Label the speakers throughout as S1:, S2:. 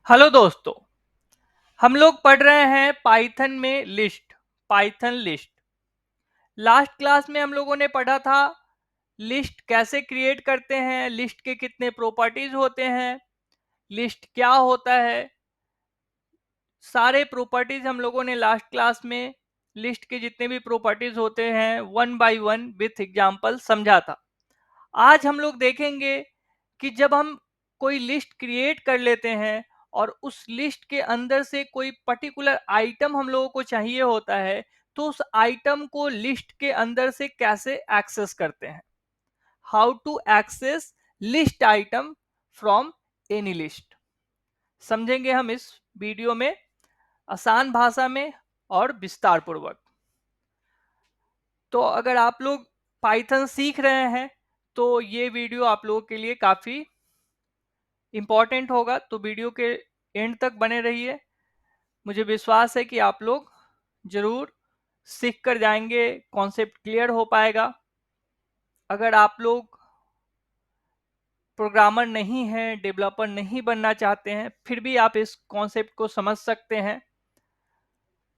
S1: Hello दोस्तों। हम लोग पढ़ रहे हैं पाइथन में पाइथन लिस्ट। लास्ट क्लास में हम लोगों ने पढ़ा था लिस्ट कैसे क्रिएट करते हैं, लिस्ट के कितने प्रॉपर्टीज होते हैं, लिस्ट क्या होता है। सारे प्रॉपर्टीज हम लोगों ने लास्ट क्लास में लिस्ट के जितने भी प्रॉपर्टीज होते हैं one by one with example समझा था। आज हम लोग देखेंगे कि जब हम कोई लिस्ट क्रिएट कर लेते हैं और उस लिस्ट के अंदर से कोई पर्टिकुलर आइटम हम लोगों को चाहिए होता है, तो उस आइटम को लिस्ट के अंदर से कैसे एक्सेस करते हैं। How to access list item from any list, समझेंगे हम इस वीडियो में आसान भाषा में और विस्तार पूर्वक। तो अगर आप लोग पाइथन सीख रहे हैं तो ये वीडियो आप लोगों के लिए काफी इंपॉर्टेंट होगा, तो वीडियो के एंड तक बने रहिए। मुझे विश्वास है कि आप लोग जरूर सीख कर जाएंगे, कॉन्सेप्ट क्लियर हो पाएगा। अगर आप लोग प्रोग्रामर नहीं हैं, डेवलपर नहीं बनना चाहते हैं, फिर भी आप इस कॉन्सेप्ट को समझ सकते हैं।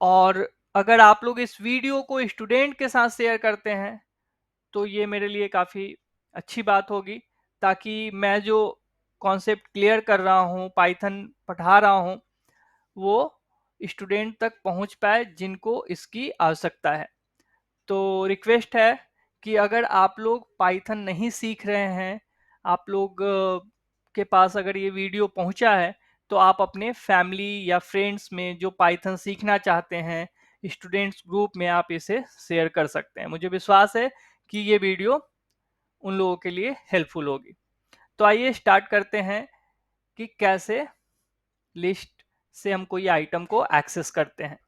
S1: और अगर आप लोग इस वीडियो को स्टूडेंट के साथ शेयर करते हैं तो ये मेरे लिए काफ़ी अच्छी बात होगी, ताकि मैं जो कॉन्सेप्ट क्लियर कर रहा हूँ, पाइथन पढ़ा रहा हूँ, वो स्टूडेंट तक पहुँच पाए जिनको इसकी आवश्यकता है। तो रिक्वेस्ट है कि अगर आप लोग पाइथन नहीं सीख रहे हैं, आप लोग के पास अगर ये वीडियो पहुँचा है, तो आप अपने फैमिली या फ्रेंड्स में जो पाइथन सीखना चाहते हैं, स्टूडेंट्स ग्रुप में आप इसे शेयर कर सकते हैं। मुझे विश्वास है कि ये वीडियो उन लोगों के लिए हेल्पफुल होगी। तो आइए स्टार्ट करते हैं कि कैसे लिस्ट से हम कोई आइटम को एक्सेस करते हैं।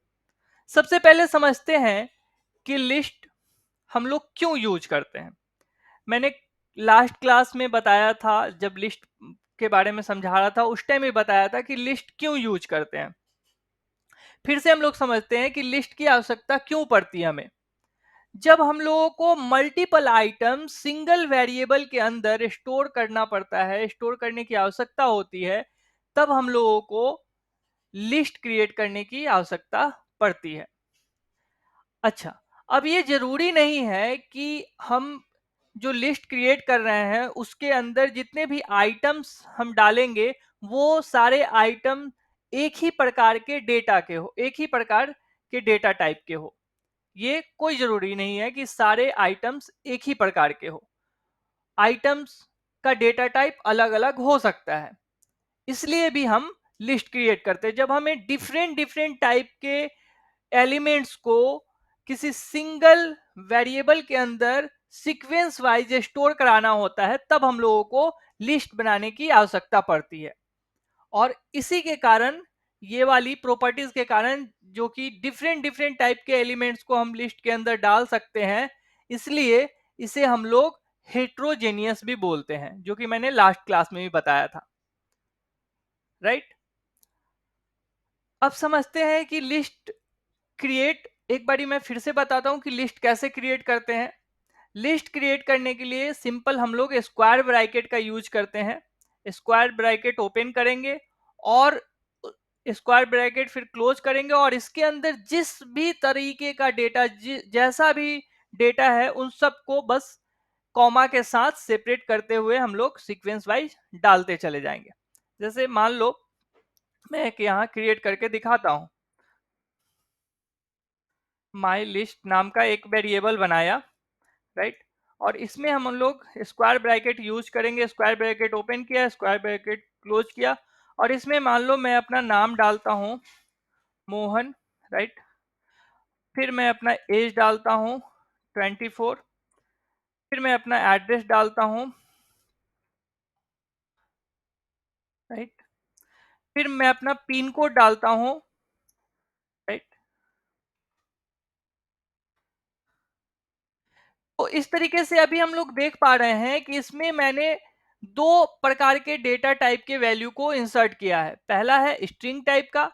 S1: सबसे पहले समझते हैं कि लिस्ट हम लोग क्यों यूज करते हैं। मैंने लास्ट क्लास में बताया था, जब लिस्ट के बारे में समझा रहा था उस टाइम ही बताया था कि लिस्ट क्यों यूज करते हैं। फिर से हम लोग समझते हैं कि लिस्ट की आवश्यकता क्यों पड़ती है हमें। जब हम लोगों को मल्टीपल आइटम सिंगल वेरिएबल के अंदर स्टोर करना पड़ता है, स्टोर करने की आवश्यकता होती है, तब हम लोगों को लिस्ट क्रिएट करने की आवश्यकता पड़ती है। अच्छा, अब ये जरूरी नहीं है कि हम जो लिस्ट क्रिएट कर रहे हैं उसके अंदर जितने भी आइटम्स हम डालेंगे वो सारे आइटम एक ही प्रकार के डेटा के हो, एक ही प्रकार के डेटा टाइप के हो। ये कोई जरूरी नहीं है कि सारे आइटम्स एक ही प्रकार के हो। आइटम्स का डेटा टाइप अलग अलग हो सकता है, इसलिए भी हम लिस्ट क्रिएट करते हैं। जब हमें डिफरेंट डिफरेंट टाइप के एलिमेंट्स को किसी सिंगल वेरिएबल के अंदर सीक्वेंस वाइज स्टोर कराना होता है, तब हम लोगों को लिस्ट बनाने की आवश्यकता पड़ती है। और इसी के कारण, ये वाली प्रॉपर्टीज के कारण, जो कि डिफरेंट डिफरेंट टाइप के एलिमेंट्स को हम लिस्ट के अंदर डाल सकते हैं, इसलिए इसे हम लोग हेट्रोजेनियस भी बोलते हैं, जो कि मैंने लास्ट क्लास में भी बताया था। राइट, अब समझते हैं कि लिस्ट क्रिएट, एक बारी मैं फिर से बताता हूं कि लिस्ट कैसे क्रिएट करते हैं। लिस्ट क्रिएट करने के लिए सिंपल हम लोग स्क्वायर ब्रैकेट का यूज करते हैं। स्क्वायर ब्रैकेट ओपन करेंगे और स्क्वायर ब्रैकेट फिर क्लोज करेंगे, और इसके अंदर जिस भी तरीके का डेटा, जैसा भी डेटा है, उन सबको बस कॉमा के साथ सेपरेट करते हुए हम लोग सीक्वेंस वाइज डालते चले जाएंगे। जैसे मान लो मैं एक यहाँ क्रिएट करके दिखाता हूँ। माई लिस्ट नाम का एक वेरिएबल बनाया, राइट, और इसमें हम लोग स्क्वायर ब्रैकेट यूज करेंगे। स्क्वायर ब्रैकेट ओपन किया, स्क्वायर ब्रैकेट क्लोज किया, और इसमें मान लो मैं अपना नाम डालता हूं मोहन, राइट। फिर मैं अपना एज डालता हूं 24। फिर मैं अपना एड्रेस डालता हूं, राइट। फिर मैं अपना पिन कोड डालता हूं, राइट। तो इस तरीके से अभी हम लोग देख पा रहे हैं कि इसमें मैंने दो प्रकार के डेटा टाइप के वैल्यू को इंसर्ट किया है। पहला है स्ट्रिंग टाइप का,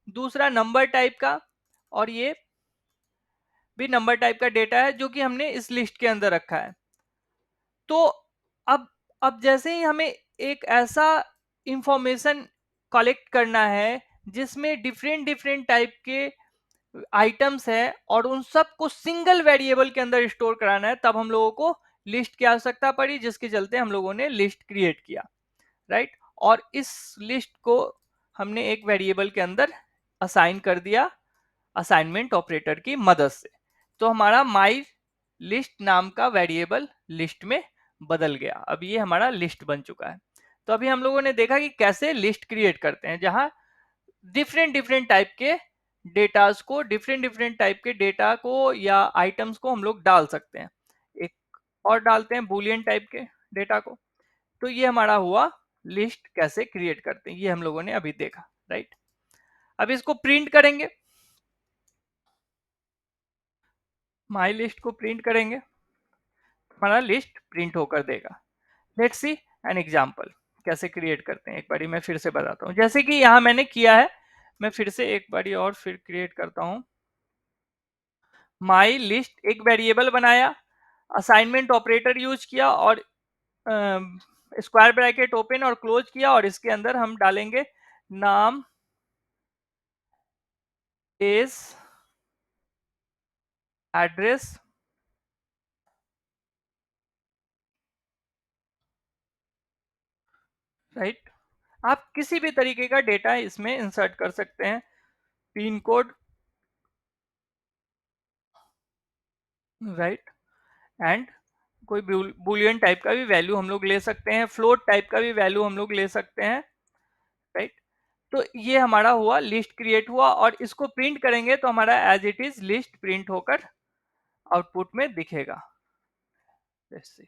S1: दूसरा नंबर टाइप का, और ये भी नंबर टाइप का डेटा है जो कि हमने इस लिस्ट के अंदर रखा है। तो अब जैसे ही हमें एक ऐसा इंफॉर्मेशन कलेक्ट करना है जिसमें डिफरेंट डिफरेंट टाइप के आइटम्स है और उन सबको सिंगल वेरिएबल के अंदर स्टोर कराना है, तब हम लोगों को लिस्ट की आवश्यकता पड़ी, जिसके चलते हम लोगों ने लिस्ट क्रिएट किया, राइट। और इस लिस्ट को हमने एक वेरिएबल के अंदर असाइन कर दिया असाइनमेंट ऑपरेटर की मदद से। तो हमारा माई लिस्ट नाम का वेरिएबल लिस्ट में बदल गया। अब ये हमारा लिस्ट बन चुका है। तो अभी हम लोगों ने देखा कि कैसे लिस्ट क्रिएट करते हैं, जहां डिफरेंट डिफरेंट टाइप के डेटास को, डिफरेंट डिफरेंट टाइप के डेटा को या आइटम्स को हम लोग डाल सकते हैं। एक और डालते हैं बुलियन टाइप के डेटा को। तो ये हमारा हुआ लिस्ट कैसे क्रिएट करते हैं, ये हम लोगों ने अभी देखा, राइट। अब इसको प्रिंट करेंगे, माई लिस्ट को प्रिंट करेंगे, हमारा लिस्ट प्रिंट होकर देगा। लेट्स सी एन एग्जांपल कैसे क्रिएट करते हैं। एक बारी मैं फिर से बताता हूं, जैसे कि यहां मैंने किया है, मैं फिर से एक बारी और फिर क्रिएट करता हूं। माई लिस्ट एक वेरिएबल बनाया, असाइनमेंट ऑपरेटर यूज किया और स्क्वायर ब्रैकेट ओपन और क्लोज किया, और इसके अंदर हम डालेंगे नाम इज एड्रेस राइट। आप किसी भी तरीके का डेटा इसमें इंसर्ट कर सकते हैं, पिन कोड, राइट। एंड कोई बुलियन टाइप का भी वैल्यू हम लोग ले सकते हैं, फ्लोट टाइप का भी वैल्यू हम लोग ले सकते हैं, राइट। तो ये हमारा हुआ, लिस्ट क्रिएट हुआ, और इसको प्रिंट करेंगे तो हमारा as it is list print होकर आउटपुट में दिखेगा। जैसे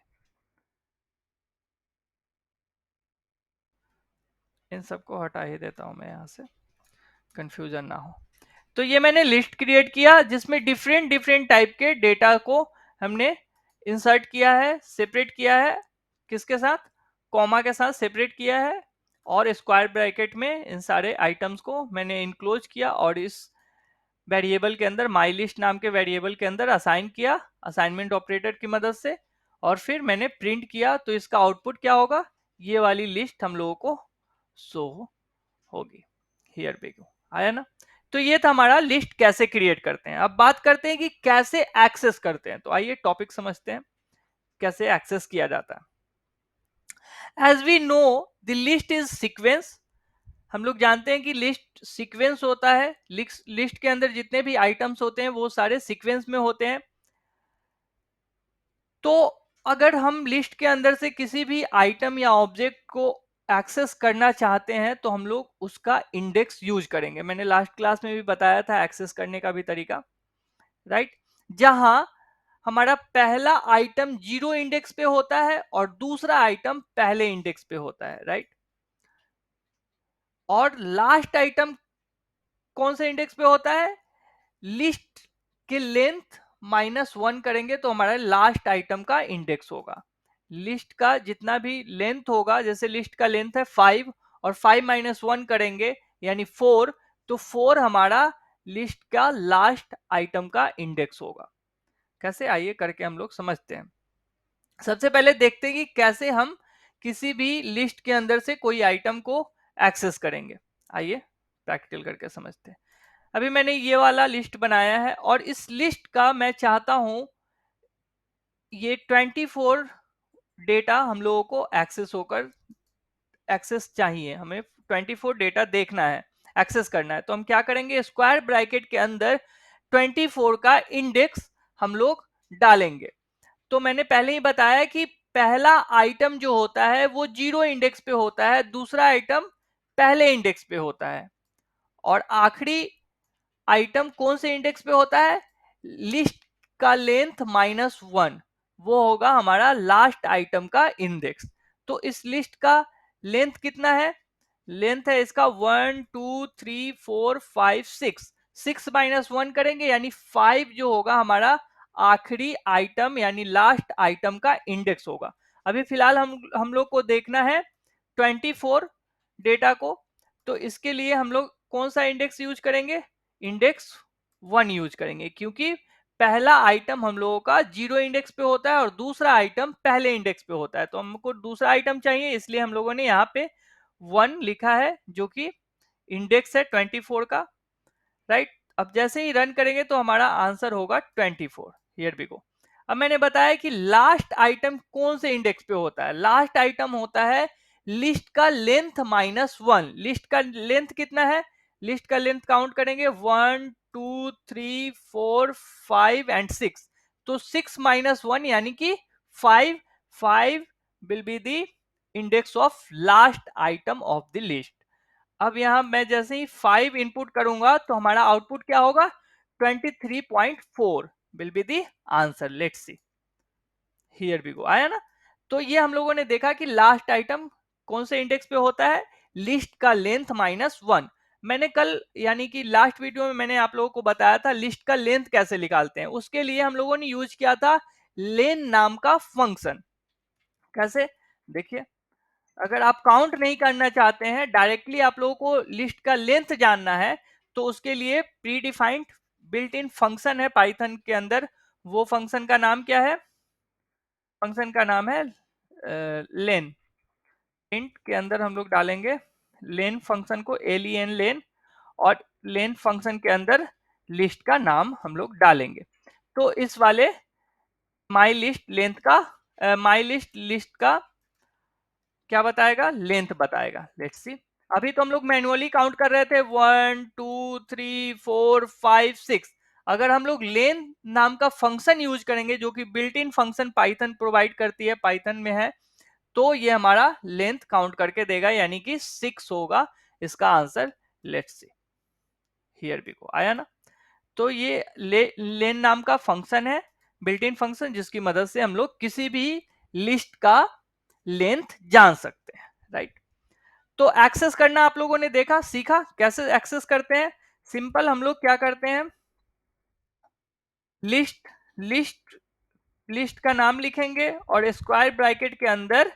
S1: इन सबको हटा ही देता हूं मैं यहां से, कंफ्यूजन ना हो। तो ये मैंने लिस्ट क्रिएट किया जिसमें डिफरेंट डिफरेंट टाइप के डेटा को हमने इंसर्ट किया है, सेपरेट किया है, किसके साथ, कॉमा के साथ सेपरेट किया है, और स्क्वायर ब्रैकेट में इन सारे आइटम्स को मैंने इनक्लोज किया और इस वेरिएबल के अंदर, माई लिस्ट नाम के वेरिएबल के अंदर असाइन किया असाइनमेंट ऑपरेटर की मदद से, और फिर मैंने प्रिंट किया। तो इसका आउटपुट क्या होगा, ये वाली लिस्ट हम लोगों को शो होगी। हियर वी गो, आया ना। तो ये था हमारा लिस्ट कैसे क्रिएट करते हैं। अब बात करते हैं कि कैसे एक्सेस करते हैं। तो आइए टॉपिक समझते हैं, कैसे एक्सेस किया जाता है। As we know the list is sequence, हम लोग जानते हैं कि लिस्ट सीक्वेंस होता है। लिस्ट के अंदर जितने भी आइटम्स होते हैं वो सारे सीक्वेंस में होते हैं। तो अगर हम लिस्ट के अंदर से किसी भी आइटम या ऑब्जेक्ट को एक्सेस करना चाहते हैं तो हम लोग उसका इंडेक्स यूज करेंगे। मैंने लास्ट क्लास में भी बताया था एक्सेस करने का भी तरीका, राइट। जहां हमारा पहला आइटम 0 इंडेक्स पे होता है और दूसरा आइटम पहले इंडेक्स पे होता है, राइट। और लास्ट आइटम कौन से इंडेक्स पे होता है, लिस्ट के लेंथ -1 करेंगे तो हमारा लास्ट आइटम का इंडेक्स होगा। लिस्ट का जितना भी लेंथ होगा, जैसे लिस्ट का लेंथ है 5 और 5 - 1 करेंगे यानी 4, तो 4 हमारा लिस्ट का लास्ट आइटम का इंडेक्स होगा। कैसे, आइए करके हम लोग समझते हैं। सबसे पहले देखते हैं कि कैसे हम किसी भी लिस्ट के अंदर से कोई आइटम को एक्सेस करेंगे। आइए प्रैक्टिकल करके समझते हैं। अभी मैंने ये वाला लिस्ट बनाया है और इस लिस्ट का मैं चाहता हूं ये 24 डेटा हम लोगों को एक्सेस चाहिए, हमें 24 डेटा देखना है, एक्सेस करना है। तो हम क्या करेंगे, स्क्वायर ब्रैकेट के अंदर 24 का इंडेक्स हम लोग डालेंगे। तो मैंने पहले ही बताया कि पहला आइटम जो होता है वो 0 इंडेक्स पे होता है, दूसरा आइटम पहले इंडेक्स पे होता है, और आखिरी आइटम कौन से इंडेक्स पे होता है, लिस्ट का लेंथ -1, वो होगा हमारा लास्ट आइटम का इंडेक्स। तो इस लिस्ट का लेंथ कितना है, लेंथ है इसका 1 2 3 4 5 6, 6 - 1 करेंगे यानी 5 जो होगा हमारा आखिरी आइटम यानी लास्ट आइटम का इंडेक्स होगा। अभी फिलहाल हम लोग को देखना है 24 डेटा को। तो इसके लिए हम लोग कौन सा इंडेक्स यूज करेंगे, इंडेक्स 1 यूज करेंगे, क्योंकि पहला आइटम हम लोगों का 0 इंडेक्स पे होता है और दूसरा आइटम पहले इंडेक्स पे होता है। तो हमको दूसरा आइटम चाहिए, इसलिए हम लोगों ने यहाँ पे 1 लिखा है जो कि इंडेक्स है 24 का, राइट। अब जैसे ही रन करेंगे तो हमारा आंसर होगा 24। Here we go. अब मैंने बताया कि लास्ट आइटम कौन से इंडेक्स पे होता है। लास्ट आइटम होता है लिस्ट का लेंथ -1। लिस्ट का लेंथ कितना है, लिस्ट का लेंथ काउंट करेंगे 1 2 3 4 5 एंड 6। तो 6 -1 यानी कि 5। 5 will be the index of last item of the list. अब यहां मैं जैसे ही 5 इनपुट करूंगा तो हमारा आउटपुट क्या होगा, 23.4 will be the answer. Let's see, here we go. आया ना। तो ये हम लोगों ने देखा कि लास्ट आइटम कौन से इंडेक्स पे होता है, लिस्ट का लेंथ -1। मैंने कल यानी कि लास्ट वीडियो में मैंने आप लोगों को बताया था लिस्ट का लेंथ कैसे निकालते हैं। उसके लिए हम लोगों ने यूज किया था लेन नाम का फंक्शन। कैसे, देखिए, अगर आप काउंट नहीं करना चाहते हैं, डायरेक्टली आप लोगों को लिस्ट का लेंथ जानना है, तो उसके लिए pre defined built in function है पाइथन के अंदर। वो फंक्शन का नाम क्या है, फंक्शन का नाम है लेन। इंट के अंदर हम लोग डालेंगे लेन फंक्शन को, एलियन लेन, और लेन फंक्शन के अंदर लिस्ट का नाम हम लोग डालेंगे। तो इस वाले माई लिस्ट लेंथ का माई लिस्ट लिस्ट का क्या बताएगा, लेंथ बताएगा। Let's see. अभी तो हम लोग मैन्युअली काउंट कर रहे थे 1 2 3 4 5 6। अगर हम लोग लेन नाम का फंक्शन यूज करेंगे जो कि built in function Python provide करती है, पाइथन में है, तो ये हमारा लेंथ काउंट करके देगा, यानी कि 6 होगा इसका answer. Let's see, here we go. आया ना। तो ये लेन नाम का फंक्शन है, बिल्ट इन फंक्शन, जिसकी मदद से हम लोग किसी भी लिस्ट का लेंथ जान सकते हैं, राइट। तो एक्सेस करना आप लोगों ने देखा, सीखा कैसे एक्सेस करते हैं। सिंपल, हम लोग क्या करते हैं, लिस्ट लिस्ट लिस्ट का नाम लिखेंगे और स्क्वायर ब्रैकेट के अंदर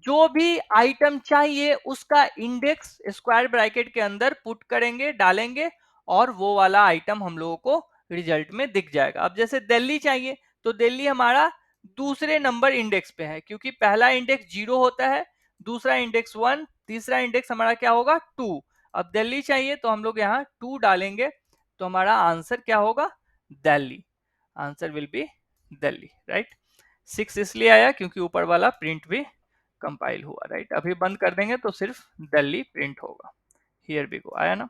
S1: जो भी आइटम चाहिए उसका इंडेक्स स्क्वायर ब्रैकेट के अंदर पुट करेंगे, डालेंगे, और वो वाला आइटम हम लोगों को रिजल्ट में दिख जाएगा। अब जैसे दिल्ली चाहिए तो दिल्ली हमारा दूसरे नंबर इंडेक्स पे है, क्योंकि पहला इंडेक्स 0 होता है, दूसरा इंडेक्स 1, तीसरा इंडेक्स हमारा क्या होगा 2। अब दिल्ली चाहिए तो हम लोग यहाँ 2 डालेंगे, तो हमारा आंसर क्या होगा, Delhi. Answer will be Delhi, right. 6 इसलिए आया क्योंकि ऊपर वाला प्रिंट भी कंपाइल हुआ, राइट। अभी बंद कर देंगे तो सिर्फ दिल्ली प्रिंट होगा। Here we go. आया ना।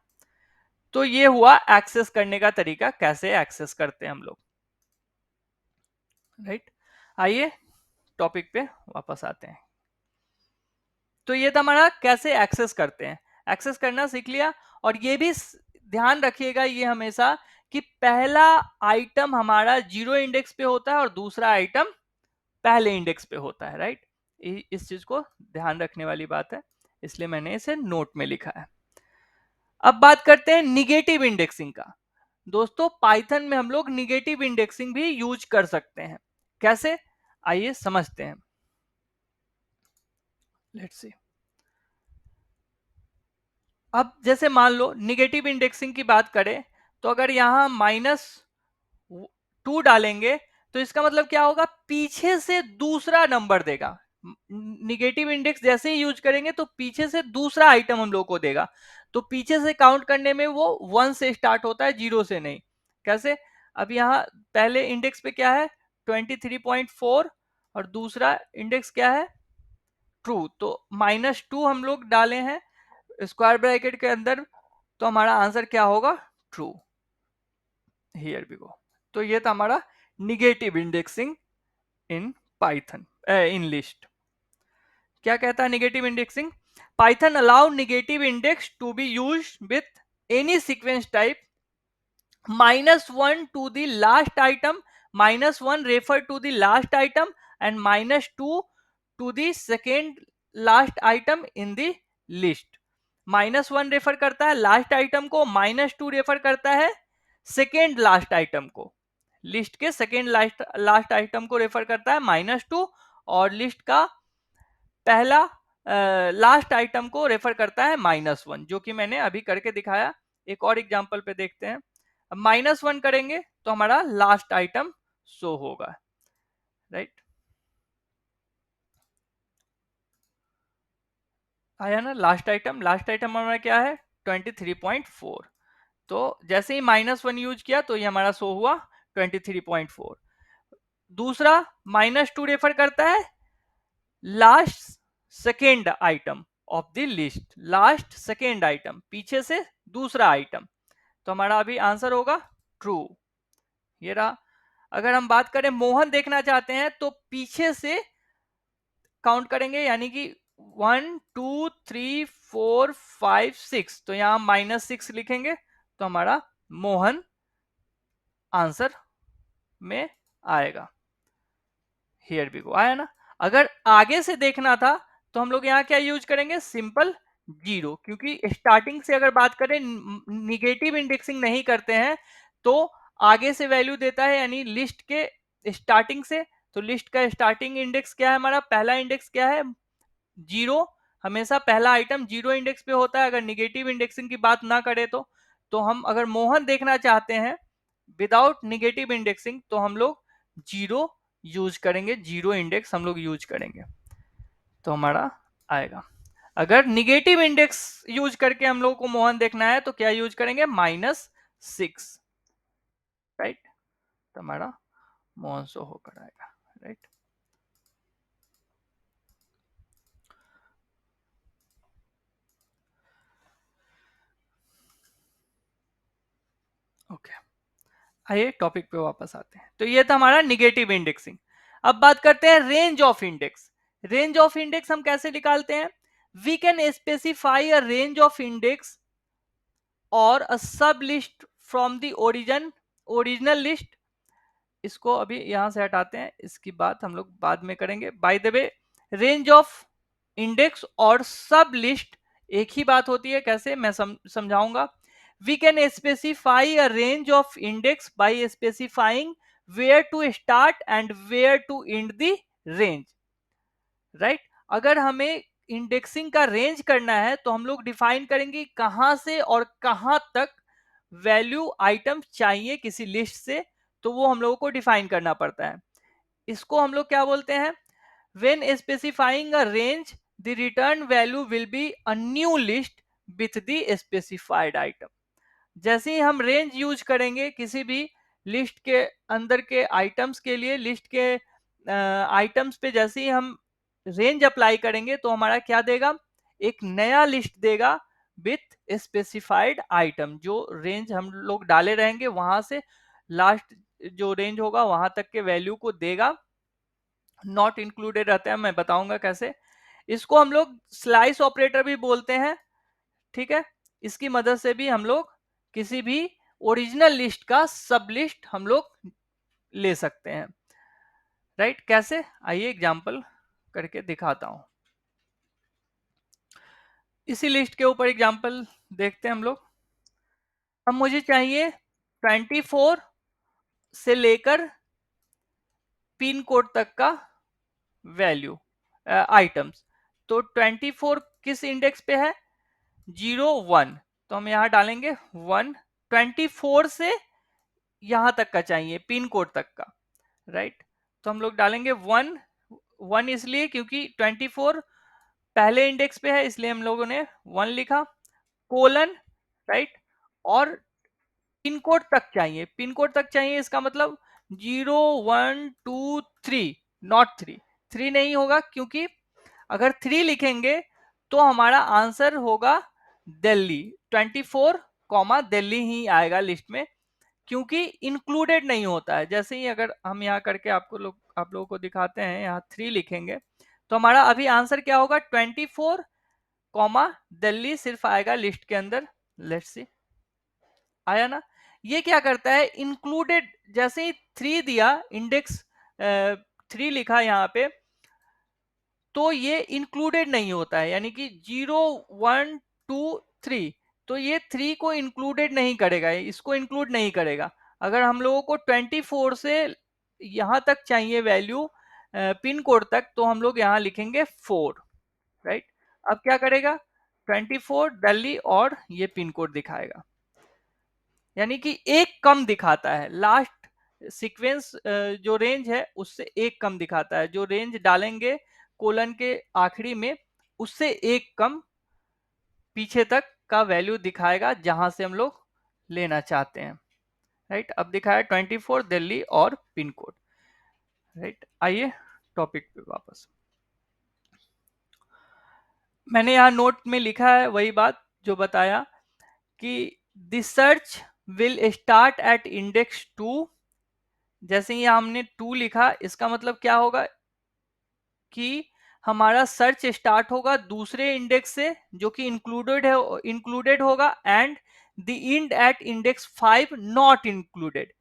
S1: तो ये हुआ एक्सेस करने का तरीका, कैसे एक्सेस करते हैं हम लोग, राइट। आइए टॉपिक पे वापस आते हैं। तो ये था हमारा कैसे एक्सेस करते हैं। एक्सेस करना सीख लिया। और ये भी ध्यान रखिएगा ये हमेशा कि पहला आइटम हमारा 0 इंडेक्स पे होता है और दूसरा आइटम पहले इंडेक्स पे होता है, राइट। इस चीज को ध्यान रखने वाली बात है, इसलिए मैंने इसे नोट में लिखा है। अब बात करते हैं निगेटिव इंडेक्सिंग का। दोस्तों पाइथन में हम लोग निगेटिव इंडेक्सिंग भी यूज कर सकते हैं। कैसे, आइए समझते हैं। Let's see. अब जैसे मान लो निगेटिव इंडेक्सिंग की बात करें, तो अगर यहां -2 डालेंगे तो इसका मतलब क्या होगा, पीछे से दूसरा नंबर देगा। निगेटिव इंडेक्स जैसे ही यूज करेंगे तो पीछे से दूसरा आइटम हम लोग को देगा। तो पीछे से काउंट करने में वो 1 से स्टार्ट होता है, 0 से नहीं। कैसे, अब यहाँ पहले इंडेक्स पे क्या है 23.4 और दूसरा इंडेक्स क्या है ट्रू, तो -2 हम लोग डाले हैं स्क्वायर ब्रैकेट के अंदर, तो हमारा आंसर क्या होगा, ट्रू। हियर वी गो। तो ये था हमारा negative indexing in Python, in list. क्या कहता है negative indexing, Python allow negative index to be use with any sequence type -1 to the last item, -1 refer to the last item and -2 to the second last item in the list। -1 refer करता है last item को, -2 refer करता है second last item को। List के second last item को refer करता है -2, और लिस्ट का पहला लास्ट आइटम को रेफर करता है -1, जो कि मैंने अभी करके दिखाया। एक और एग्जांपल पे देखते हैं। अब -1 करेंगे तो हमारा लास्ट आइटम शो होगा, राइट। आया ना लास्ट आइटम हमारा क्या है 23.4। तो जैसे ही -1 यूज किया तो ये हमारा शो हुआ 23.4। दूसरा -2 रेफर करता है last second item of the list, last second item, पीछे से दूसरा आइटम। तो हमारा अभी आंसर होगा ट्रू, ये रहा। अगर हम बात करें मोहन देखना चाहते हैं तो पीछे से काउंट करेंगे, यानी कि 1 2 3 4 5 6, तो यहां -6 लिखेंगे तो हमारा मोहन आंसर में आएगा। हियर वी गो, आया ना। अगर आगे से देखना था तो हम लोग यहाँ क्या यूज करेंगे, सिंपल जीरो, क्योंकि स्टार्टिंग से अगर बात करें निगेटिव इंडेक्सिंग नहीं करते हैं तो आगे से वैल्यू देता है, यानी लिस्ट के स्टार्टिंग से। तो लिस्ट का स्टार्टिंग इंडेक्स क्या है, हमारा पहला इंडेक्स क्या है, जीरो। हमेशा पहला आइटम जीरो इंडेक्स पे होता है अगर निगेटिव इंडेक्सिंग की बात ना करें तो हम अगर मोहन देखना चाहते हैं विदाउट निगेटिव इंडेक्सिंग तो हम लोग जीरो यूज करेंगे, जीरो इंडेक्स हम लोग यूज करेंगे तो हमारा आएगा। अगर निगेटिव इंडेक्स यूज करके हम लोग को मोहन देखना है तो क्या यूज करेंगे, -6, राइट। तो हमारा मोहन शो होकर आएगा, राइट। ओके, आइए टॉपिक पे वापस आते हैं। तो ये था हमारा निगेटिव इंडेक्सिंग। अब बात करते हैं range of index. Range of index हम कैसे निकालते हैं, we can specify a range of index और a sublist from the original list. इसको अभी यहां से हटाते हैं, इसकी बात हम लोग बाद में करेंगे। By the way, range of index और सब लिस्ट एक ही बात होती है, कैसे मैं समझाऊंगा। We can specify a range of index by specifying where to start and where to end the range, right. अगर हमें इंडेक्सिंग का रेंज करना है तो हम लोग डिफाइन करेंगे कहां से और कहां तक वैल्यू आइटम चाहिए किसी लिस्ट से, तो वो हम लोगों को डिफाइन करना पड़ता है। इसको हम लोग क्या बोलते हैं, when specifying a range the return value will be a new list with the specified item। जैसे ही हम रेंज यूज करेंगे किसी भी लिस्ट के अंदर के आइटम्स के लिए, लिस्ट के आइटम्स पे जैसे ही हम रेंज अप्लाई करेंगे तो हमारा क्या देगा, एक नया लिस्ट देगा विथ स्पेसिफाइड आइटम। जो रेंज हम लोग डाले रहेंगे वहां से लास्ट जो रेंज होगा वहां तक के वैल्यू को देगा। नॉट इंक्लूडेड रहता है, मैं बताऊंगा कैसे। इसको हम लोग स्लाइस ऑपरेटर भी बोलते हैं, ठीक है। इसकी मदद से भी हम लोग किसी भी ओरिजिनल लिस्ट का सब लिस्ट हम लोग ले सकते हैं, राइट। कैसे, आइए एग्जांपल करके दिखाता हूं। इसी लिस्ट के ऊपर एग्जांपल देखते हैं हम लोग। अब मुझे चाहिए 24 से लेकर पिन कोड तक का वैल्यू आइटम्स। तो 24 किस इंडेक्स पे है, 0 1, तो हम यहां डालेंगे 1। 24 से यहां तक का चाहिए पिन कोड तक का, राइट। तो हम लोग डालेंगे 1 1 इसलिए क्योंकि 24 पहले इंडेक्स पे है इसलिए हम लोगों ने 1 लिखा, कोलन, राइट। और पिन कोड तक चाहिए, पिन कोड तक चाहिए इसका मतलब 0 1 2 3, नॉट 3। 3 नहीं होगा क्योंकि अगर 3 लिखेंगे तो हमारा आंसर होगा दिल्ली। 24 दिल्ली ही आएगा लिस्ट में, क्योंकि इंक्लूडेड नहीं होता है। जैसे ही अगर हम यहाँ करके आप लोगों को दिखाते हैं, यहाँ 3 लिखेंगे तो हमारा अभी आंसर क्या होगा, 24 दिल्ली सिर्फ आएगा लिस्ट के अंदर। लेट्स सी, आया ना। ये क्या करता है, इंक्लूडेड जैसे ही 3 दिया, इंडेक्स 3 लिखा यहाँ पे, तो ये इंक्लूडेड नहीं होता है, यानी कि 0 1 2 3, तो ये 3 को इंक्लूडेड नहीं करेगा, इसको इंक्लूड नहीं करेगा। अगर हम लोगों को 24 से यहां तक चाहिए वैल्यू पिन कोड तक, तो हम लोग यहां लिखेंगे 4, राइट। अब क्या करेगा, 24 दिल्ली और ये पिन कोड दिखाएगा, यानी कि एक कम दिखाता है। लास्ट सीक्वेंस जो रेंज है उससे एक कम दिखाता है, जो रेंज डालेंगे कोलन के आखिरी में उससे एक कम पीछे तक का वैल्यू दिखाएगा जहां से हम लोग लेना चाहते हैं। राइट, अब दिखाया 24 दिल्ली और पिन कोड। राइट, आइए टॉपिक पे वापस। मैंने यहाँ नोट में लिखा है वही बात जो बताया कि this search will start eight index 2। जैसे ही हमने 2 लिखा, इसका मतलब क्या होगा कि हमारा सर्च स्टार्ट होगा दूसरे इंडेक्स से जो कि इंक्लूडेड होगा, and the end at index 5 not included.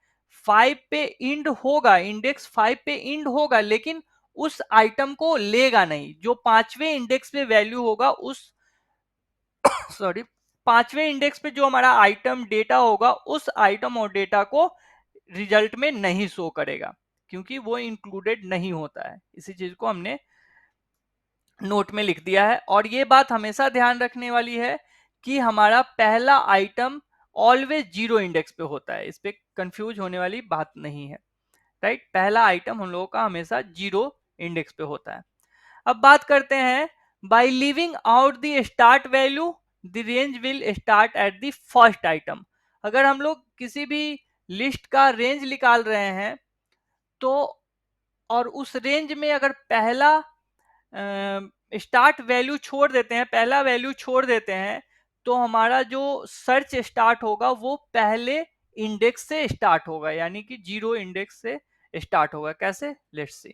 S1: 5 पे इंड होगा, इंडेक्स 5 पे इंड होगा, लेकिन उस आइटम को लेगा नहीं। जो पांचवें इंडेक्स पे वैल्यू होगा उस सॉरी, पांचवें इंडेक्स पे जो हमारा आइटम डेटा होगा उस आइटम और डेटा को रिजल्ट में नहीं शो करेगा, क्योंकि वो इंक्लूडेड नहीं होता है। इसी चीज को हमने नोट में लिख दिया है। और ये बात हमेशा ध्यान रखने वाली है कि हमारा पहला आइटम ऑलवेज 0 इंडेक्स पे होता है। इस पे कंफ्यूज होने वाली बात नहीं है। राइट, पहला आइटम हम लोगों का हमेशा 0 इंडेक्स पे होता है। अब बात करते हैं, by leaving out the start value the range will start at the first item. अगर हम लोग किसी भी लिस्ट का रेंज निकाल रहे हैं तो, और उस रेंज में अगर पहला स्टार्ट वैल्यू छोड़ देते हैं, पहला वैल्यू छोड़ देते हैं, तो हमारा जो सर्च स्टार्ट होगा वो पहले इंडेक्स से स्टार्ट होगा, यानी कि 0 इंडेक्स से स्टार्ट होगा। कैसे, लेट्स सी।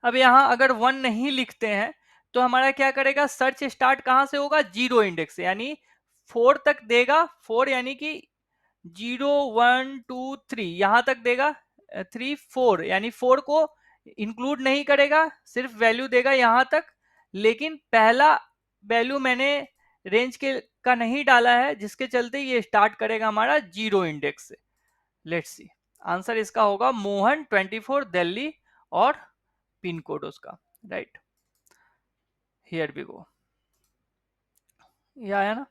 S1: अब यहां अगर 1 नहीं लिखते हैं तो हमारा क्या करेगा, सर्च स्टार्ट कहां से होगा, 0 इंडेक्स से, यानी 4 तक देगा। 4 यानी कि 0 1 2 3 यहां तक देगा। 3 4 यानी 4 को इंक्लूड नहीं करेगा, सिर्फ वैल्यू देगा यहां तक। लेकिन पहला वैल्यू मैंने रेंज के का नहीं डाला है, जिसके चलते ये स्टार्ट करेगा हमारा 0 इंडेक्स से। लेट्स सी, आंसर इसका होगा मोहन 24 दिल्ली और पिन कोड उसका। Right, here we go. ये आया ना,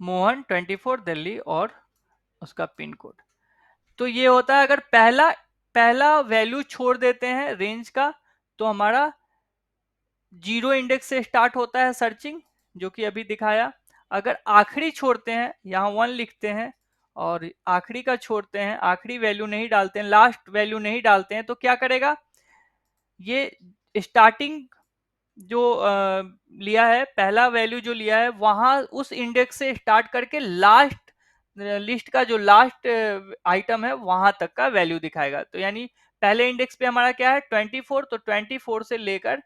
S1: मोहन 24 दिल्ली और उसका पिन कोड। तो ये होता है, अगर पहला पहला वैल्यू छोड़ देते हैं रेंज का तो हमारा 0 इंडेक्स से स्टार्ट होता है सर्चिंग, जो कि अभी दिखाया। अगर आखिरी छोड़ते हैं, यहाँ 1 लिखते हैं और आखिरी का छोड़ते हैं, आखिरी वैल्यू नहीं डालते हैं, लास्ट वैल्यू नहीं डालते हैं, तो क्या करेगा, ये स्टार्टिंग जो लिया है, पहला वैल्यू जो लिया है वहां उस इंडेक्स से स्टार्ट करके लास्ट लिस्ट का जो लास्ट आइटम है वहां तक का वैल्यू दिखाएगा। तो यानी पहले इंडेक्स पे हमारा क्या है 24, तो 24 से लेकर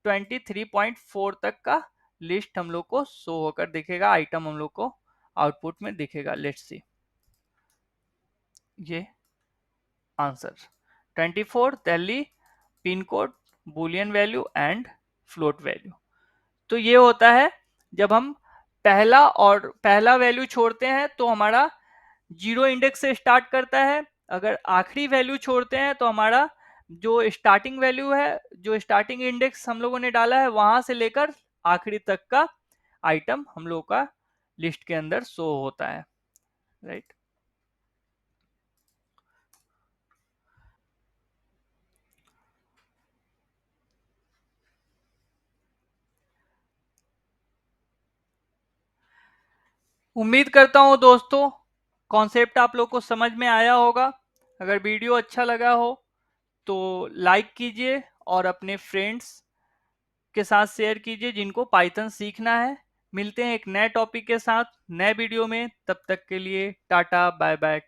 S1: 23.4 तक का लिस्ट हम लोग को शो होकर दिखेगा, आइटम हम लोग को आउटपुट में दिखेगा। लेट्स सी, ये answer 24 Delhi, pin code, Boolean value and float value. तो ये होता है जब हम पहला वैल्यू छोड़ते हैं तो हमारा 0 इंडेक्स से स्टार्ट करता है। अगर आखिरी वैल्यू छोड़ते हैं तो हमारा जो स्टार्टिंग वैल्यू है, जो स्टार्टिंग इंडेक्स हम लोगों ने डाला है वहां से लेकर आखिरी तक का आइटम हम लोग का लिस्ट के अंदर शो होता है। राइट, उम्मीद करता हूं दोस्तों कॉन्सेप्ट आप लोग को समझ में आया होगा। अगर वीडियो अच्छा लगा हो तो लाइक कीजिए और अपने फ्रेंड्स के साथ शेयर कीजिए जिनको पाइथन सीखना है। मिलते हैं एक नए टॉपिक के साथ नए वीडियो में, तब तक के लिए टाटा बाय बाय।